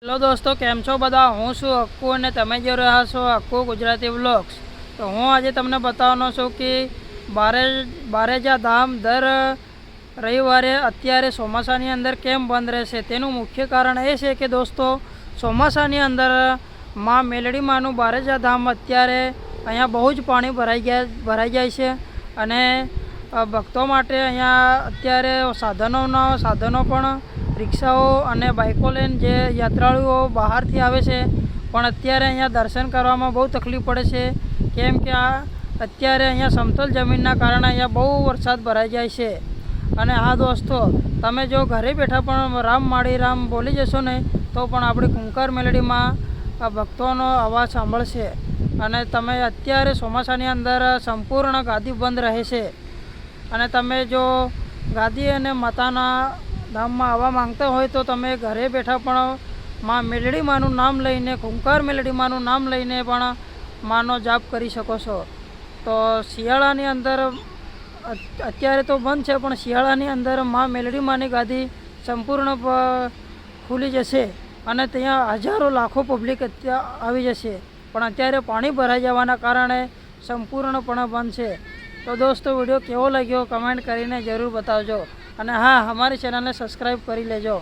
Hello દોસ્તો, કેમ છો બધા? હું છું અક્કુ અને તમે જોઈ રહ્યા છો અક્કુ ગુજરાતી વ્લોગ્સ। તો હું આજે તમને બતાવવાનો છું કે બારેજા ધામ દર રવિવારે અત્યારે ચોમાસાની અંદર કેમ બંધ રહેશે। તેનું મુખ્ય કારણ એ છે કે દોસ્તો, ચોમાસાની અંદર માં મેલડી માનું બારેજા ધામ અત્યારે અહીંયા બહુ જ પાણી ભરાઈ જાય છે અને ભક્તો માટે અહીંયા અત્યારે સાધનો પણ રિક્ષાઓ અને બાઇકો લઈને જે યાત્રાળુઓ બહારથી આવે છે પણ અત્યારે અહીંયા દર્શન કરવામાં બહુ તકલીફ પડે છે, કેમ કે અત્યારે અહીંયા સમતલ જમીનના કારણે અહીંયા બહુ વરસાદ ભરાઈ જાય છે। અને હા દોસ્તો, તમે જો ઘરે બેઠા પણ રામ માળી રામ બોલી જશો ને તો પણ આપણી કુંકાર મેલડીમાં આ ભક્તોનો અવાજ સાંભળશે। અને તમે અત્યારે ચોમાસાની અંદર સંપૂર્ણ ગાદી બંધ રહે છે અને તમે જો ગાદી અને માતાના ધામમાં આવવા માંગતા હોય તો તમે ઘરે બેઠા પણ માં મેલડી માનું નામ લઈને, કુંકાર મેલડી માનું નામ લઈને પણ માનો જાપ કરી શકો છો। તો શિયાળાની અંદર અત્યારે તો બંધ છે, પણ શિયાળાની અંદર માં મેલડી માની ગાદી સંપૂર્ણ ખુલી જશે અને ત્યાં હજારો લાખો પબ્લિક આવી જશે, પણ અત્યારે પાણી ભરાઈ જવાના કારણે સંપૂર્ણપણે બંધ છે। તો દોસ્તો, વિડીયો કેવો લાગ્યો કમેન્ટ કરીને જરૂર બતાવજો અને હા, અમારી ચેનલને સબસ્ક્રાઈબ કરી લેજો।